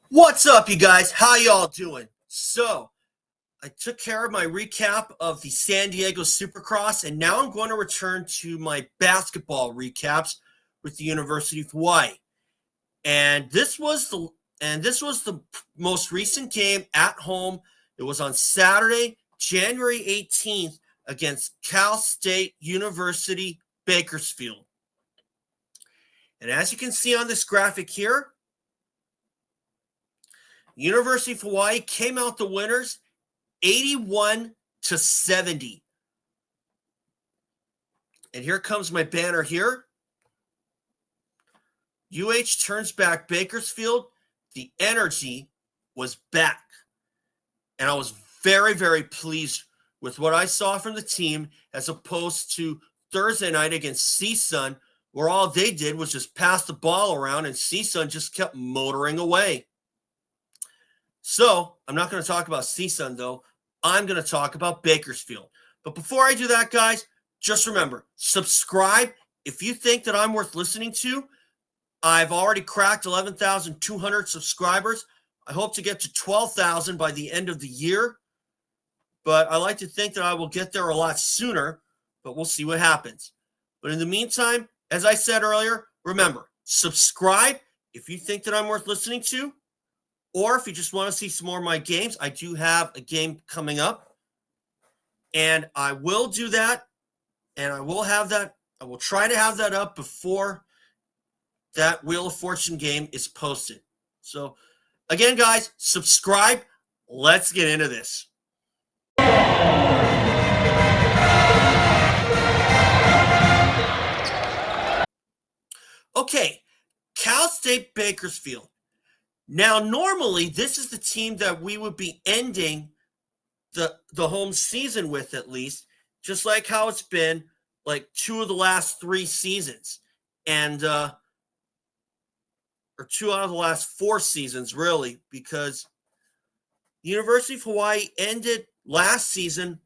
What's up, you guys? How y'all doing? So, I took care of my recap of the San Diego Supercross, and now I'm going to return to my basketball recaps with the University of Hawaii. And this was the most recent game at home. It was on Saturday, January 18th, against Cal State University Bakersfield. And as you can see on this graphic here, University of Hawaii came out the winners 81-70. And here comes my banner here. UH turns back Bakersfield. The energy was back. And I was very, very pleased with what I saw from the team as opposed to Thursday night against CSUN, where all they did was just pass the ball around and CSUN just kept motoring away. So, I'm not going to talk about CSUN, though. I'm going to talk about Bakersfield. But before I do that, guys, just remember, subscribe if you think that I'm worth listening to. I've already cracked 11,200 subscribers. I hope to get to 12,000 by the end of the year. But I like to think that I will get there a lot sooner, but we'll see what happens. But in the meantime, as I said earlier, remember, subscribe if you think that I'm worth listening to. Or if you just want to see some more of my games, I do have a game coming up. And I will do that. And I will have that. I will try to have that up before that Wheel of Fortune game is posted. So, again, guys, subscribe. Let's get into this. Okay, Cal State Bakersfield. Now, normally, this is the team that we would be ending the home season with, at least, just like how it's been like 2 of the last 3 seasons, and or 2 out of the last 4 seasons, really, because the University of Hawaii ended last season,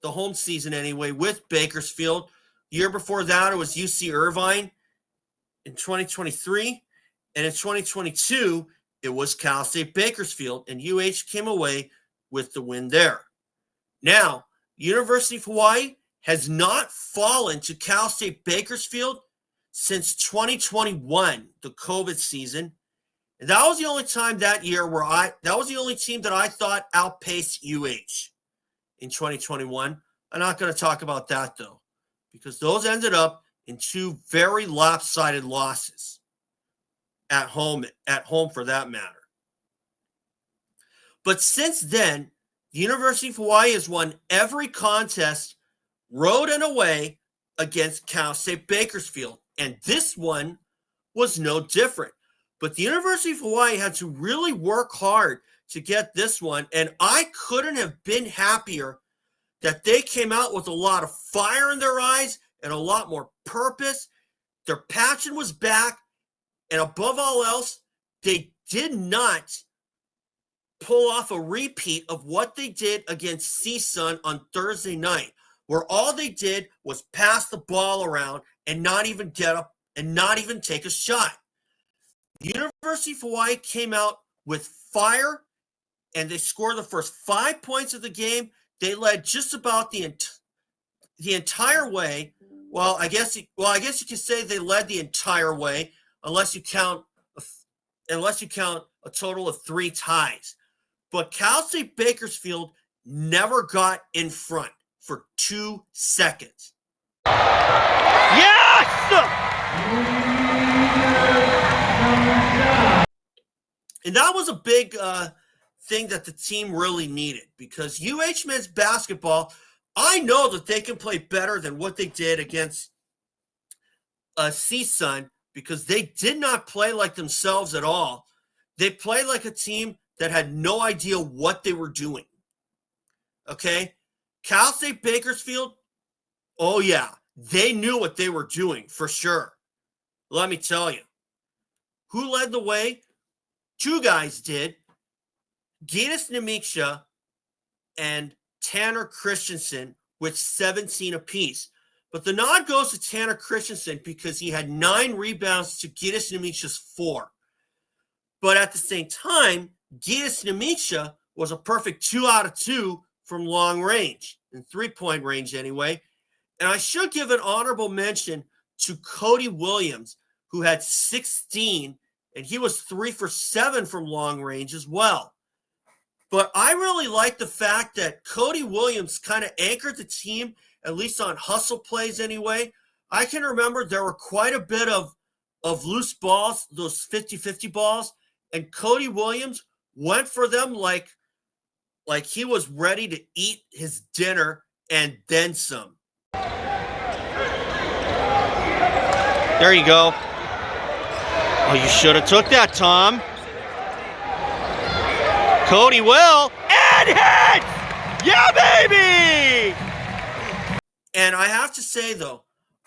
the home season anyway, with Bakersfield. The year before that, it was UC Irvine in 2023, and in 2022, it was Cal State Bakersfield, and UH came away with the win there. Now, University of Hawaii has not fallen to Cal State Bakersfield since 2021, the COVID season. And that was the only time that year that was the only team that I thought outpaced UH in 2021. I'm not going to talk about that, though, because those ended up in 2 very lopsided losses. At home for that matter. But since then, the University of Hawaii has won every contest, road and away, against Cal State Bakersfield. And this one was no different. But the University of Hawaii had to really work hard to get this one. And I couldn't have been happier that they came out with a lot of fire in their eyes and a lot more purpose. Their passion was back. And above all else, they did not pull off a repeat of what they did against CSUN on Thursday night, where all they did was pass the ball around and not even get up and not even take a shot. The University of Hawaii came out with fire, and they scored the first 5 points of the game. They led just about the entire way. Well, I guess you could say they led the entire way. Unless you count a total of 3 ties. But Cal State Bakersfield never got in front for 2 seconds. Yes! And that was a big thing that the team really needed, because UH men's basketball, I know that they can play better than what they did against CSUN, because they did not play like themselves at all. They played like a team that had no idea what they were doing. Okay? Cal State Bakersfield, oh yeah, they knew what they were doing for sure. Let me tell you. Who led the way? 2 guys did. Gytis Nemeikša and Tanner Christensen with 17 apiece. But the nod goes to Tanner Christensen because he had 9 rebounds to Gytis Nemeikša's 4. But at the same time, Gytis Nemeikša was a perfect 2 out of 2 from long range, in three-point range anyway. And I should give an honorable mention to Kody Williams, who had 16, and he was 3 for 7 from long range as well. But I really like the fact that Kody Williams kind of anchored the team, at least on hustle plays anyway. I can remember there were quite a bit of loose balls, those 50-50 balls, and Kody Williams went for them like he was ready to eat his dinner and then some. There you go. Oh, you should have took that, Tom. Kody will, and hits! Yeah, baby! And I have to say, though,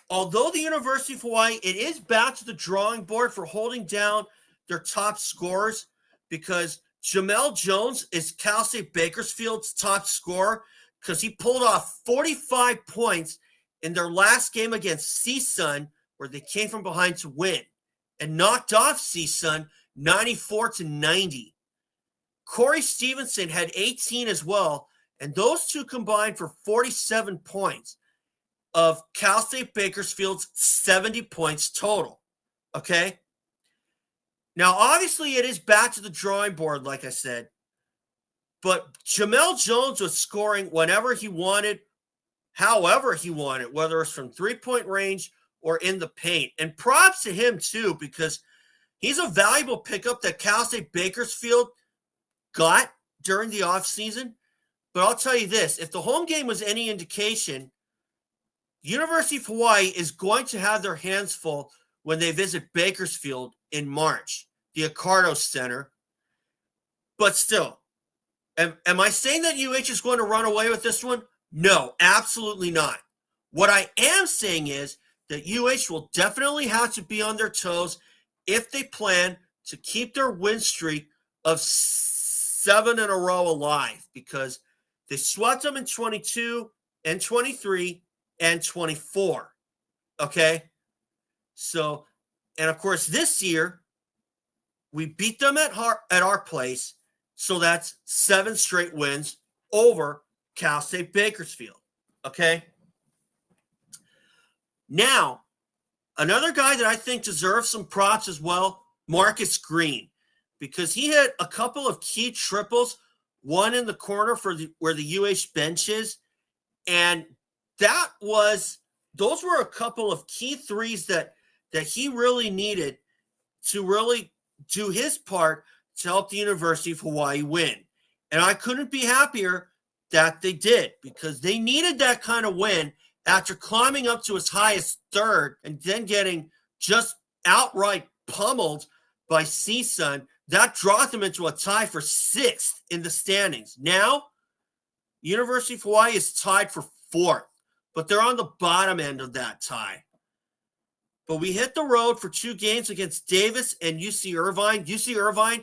although the University of Hawaii, it is back to the drawing board for holding down their top scorers, because Jemel Jones is Cal State Bakersfield's top scorer because he pulled off 45 points in their last game against CSUN, where they came from behind to win, and knocked off CSUN 94-90. Corey Stephenson had 18 as well, and those two combined for 47 points of Cal State Bakersfield's 70 points total. Okay? Now, obviously, it is back to the drawing board, like I said, but Jemel Jones was scoring whenever he wanted, however he wanted, whether it's from three-point range or in the paint. And props to him, too, because he's a valuable pickup that Cal State Bakersfield got during the offseason. But I'll tell you this, if the home game was any indication, University of Hawaii is going to have their hands full when they visit Bakersfield in March, the Accardo Center. But still, am I saying that UH is going to run away with this one? No, absolutely not. What I am saying is that UH will definitely have to be on their toes if they plan to keep their win streak of 7 in a row alive, because they swept them in 22 and 23 and 24. Okay? So, and of course, this year, we beat them at our place, so that's 7 straight wins over Cal State Bakersfield. Okay? Now, another guy that I think deserves some props as well, Marcus Green, because he had a couple of key triples, one in the corner where the UH bench is, and those were a couple of key threes that he really needed to really do his part to help the University of Hawaii win. And I couldn't be happier that they did, because they needed that kind of win after climbing up to as high as 3rd and then getting just outright pummeled by CSUN. That dropped them into a tie for 6th in the standings. Now, University of Hawaii is tied for 4th, but they're on the bottom end of that tie. But we hit the road for 2 games against Davis and UC Irvine. UC Irvine,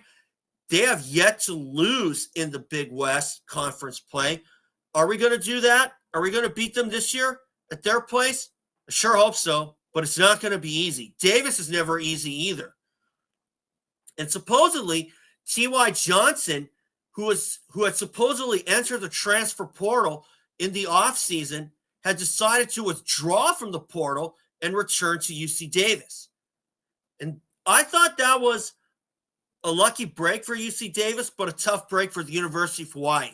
they have yet to lose in the Big West Conference play. Are we going to do that? Are we going to beat them this year at their place? I sure hope so, but it's not going to be easy. Davis is never easy either. And supposedly, T.Y. Johnson, who had supposedly entered the transfer portal in the offseason, had decided to withdraw from the portal and return to UC Davis. And I thought that was a lucky break for UC Davis, but a tough break for the University of Hawaii,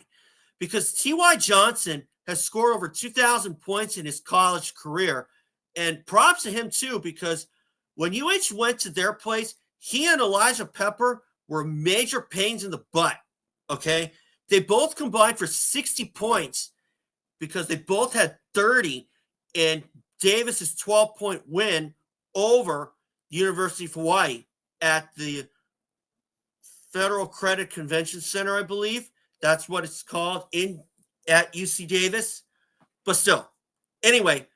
because T.Y. Johnson has scored over 2,000 points in his college career. And props to him, too, because when UH went to their place, he and Elijah Pepper were major pains in the butt, okay? They both combined for 60 points because they both had 30 in Davis's 12-point win over University of Hawaii at the Federal Credit Convention Center, I believe. That's what it's called at UC Davis. But still, anyway,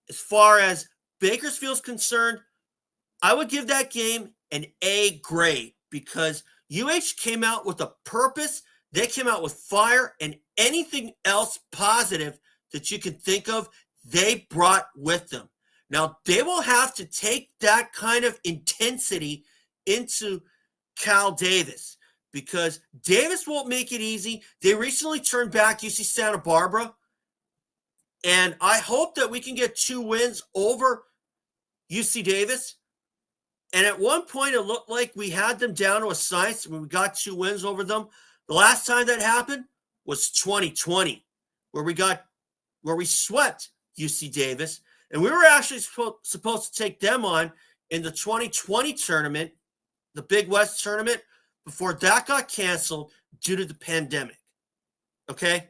as far as Bakersfield's concerned, I would give that game an A grade, because UH came out with a purpose. They came out with fire, and anything else positive that you can think of, they brought with them. Now, they will have to take that kind of intensity into Cal Davis because Davis won't make it easy. They recently turned back UC Santa Barbara, and I hope that we can get 2 wins over UC Davis. And at one point, it looked like we had them down to a science when we got 2 wins over them. The last time that happened was 2020, where we swept UC Davis. And we were actually supposed to take them on in the 2020 tournament, the Big West tournament, before that got canceled due to the pandemic. Okay?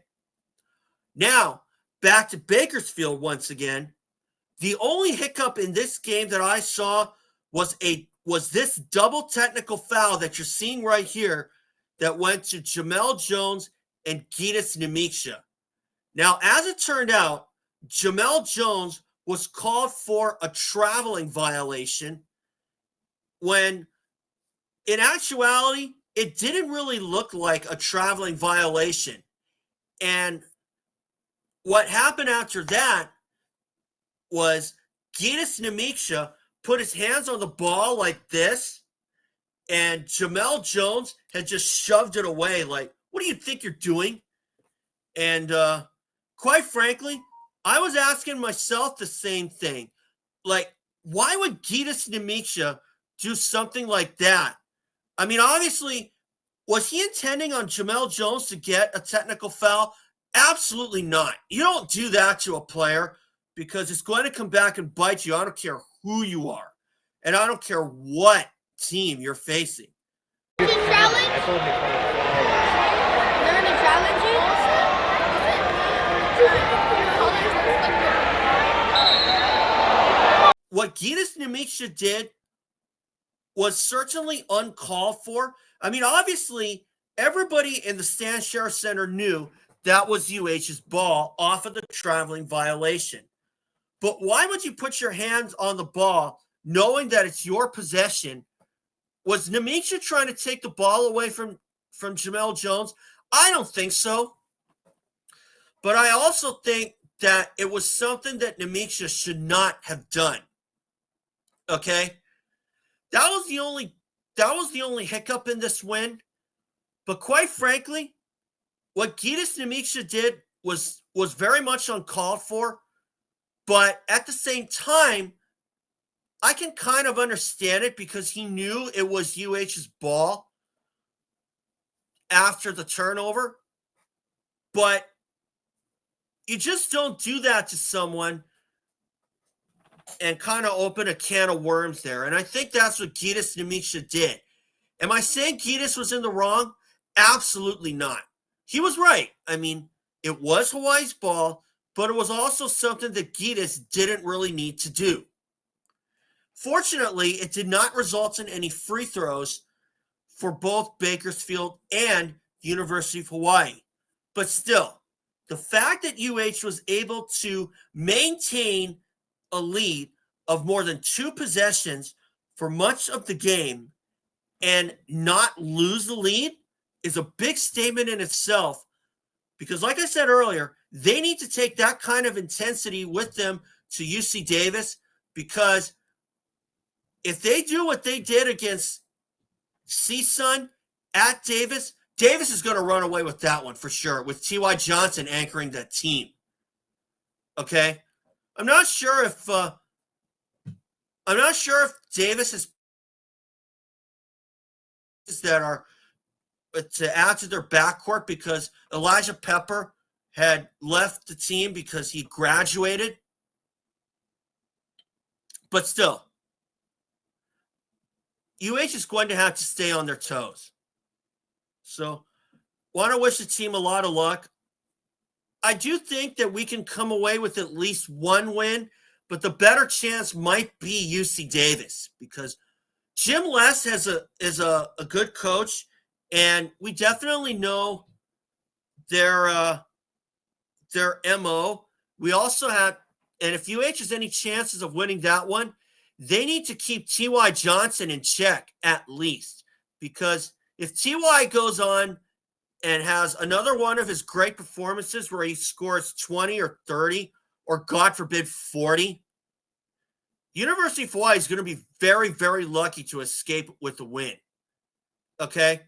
Now, back to Bakersfield once again. The only hiccup in this game that I saw was this double technical foul that you're seeing right here that went to Jemel Jones and Gytis Nemeikša. Now, as it turned out, Jemel Jones was called for a traveling violation when, in actuality, it didn't really look like a traveling violation. And what happened after that was Gytis Nemeikša put his hands on the ball like this, and Jemel Jones had just shoved it away like, what do you think you're doing? And quite frankly, I was asking myself the same thing. Like, why would Gytis Nemeikša do something like that? I mean, obviously, was he intending on Jemel Jones to get a technical foul? Absolutely not. You don't do that to a player because it's going to come back and bite you. I don't care who you are. And I don't care what team you're facing. They're going to challenge you? What Gytis Nemeikša did was certainly uncalled for. I mean, obviously, everybody in the Stan Sheriff Center knew that was UH's ball off of the traveling violation. But why would you put your hands on the ball knowing that it's your possession? Was Nemeikša trying to take the ball away from Jemel Jones? I don't think so. But I also think that it was something that Nemeikša should not have done. Okay? That was the only hiccup in this win. But quite frankly, what Gytis Nemeikša did was very much uncalled for. But at the same time, I can kind of understand it because he knew it was UH's ball after the turnover. But you just don't do that to someone and kind of open a can of worms there. And I think that's what Gytis Nemeikša did. Am I saying Gytis was in the wrong? Absolutely not. He was right. I mean, it was Hawaii's ball, but it was also something that Gytis didn't really need to do. Fortunately, it did not result in any free throws for both Bakersfield and University of Hawaii. But still, the fact that UH was able to maintain a lead of more than 2 possessions for much of the game and not lose the lead is a big statement in itself. Because like I said earlier, they need to take that kind of intensity with them to UC Davis, because if they do what they did against CSUN at Davis, Davis is going to run away with that one for sure, with T.Y. Johnson anchoring that team. Okay? I'm not sure if Davis is that are to add to their backcourt, because Elijah Pepper had left the team because he graduated. But still, UH is going to have to stay on their toes. So, want to wish the team a lot of luck. I do think that we can come away with at least 1 win, but the better chance might be UC Davis, because Jim Les is a good coach, and we definitely know their MO. We also have, and if UH has any chances of winning that one, they need to keep T.Y. Johnson in check at least, because if T.Y. goes on and has another one of his great performances where he scores 20 or 30 or, God forbid, 40, University of Hawaii is going to be very, very lucky to escape with the win. Okay?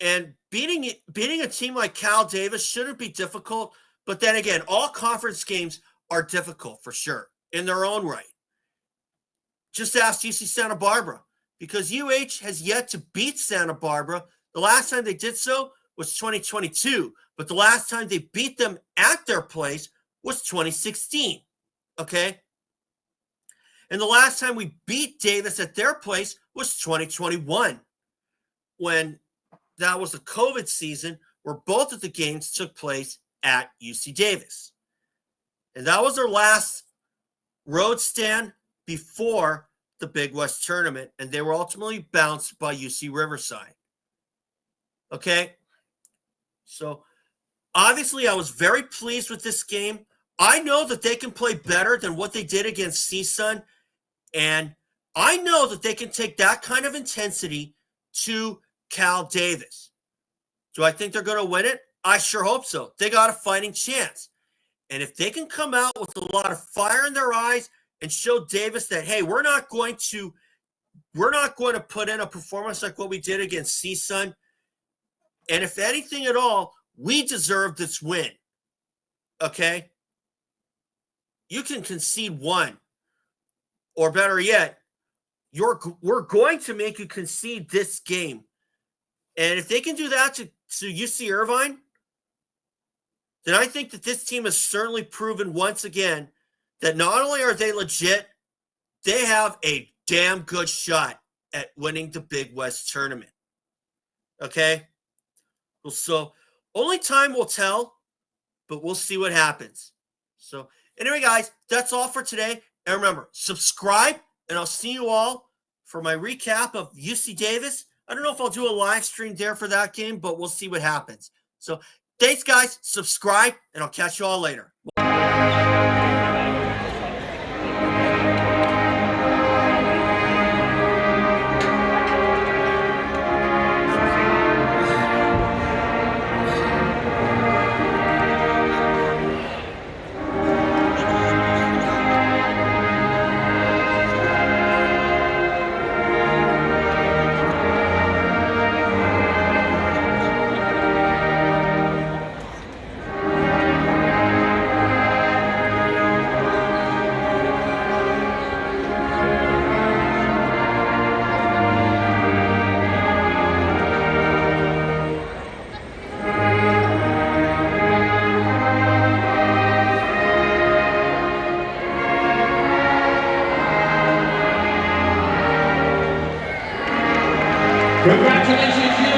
And beating a team like Cal Davis shouldn't be difficult, but then again, all conference games are difficult for sure in their own right. Just ask UC Santa Barbara, because UH has yet to beat Santa Barbara. The last time they did so was 2022, but the last time they beat them at their place was 2016. Okay? And the last time we beat Davis at their place was 2021, when that was a COVID season where both of the games took place at UC Davis. And that was their last road stand before the Big West tournament, and they were ultimately bounced by UC Riverside. Okay? So, obviously, I was very pleased with this game. I know that they can play better than what they did against CSUN, and I know that they can take that kind of intensity to Cal Davis. Do I think they're going to win it? I sure hope so. They got a fighting chance. And if they can come out with a lot of fire in their eyes and show Davis that, hey, we're not going to put in a performance like what we did against CSUN. And if anything at all, we deserve this win. Okay? You can concede one. Or better yet, we're going to make you concede this game. And if they can do that to UC Irvine, then I think that this team has certainly proven once again that not only are they legit, they have a damn good shot at winning the Big West tournament. Okay? Well, so only time will tell, but we'll see what happens. So anyway, guys, that's all for today. And remember, subscribe, and I'll see you all for my recap of UC Davis. I don't know if I'll do a live stream there for that game, but we'll see what happens. So thanks, guys. Subscribe, and I'll catch you all later. Congratulations,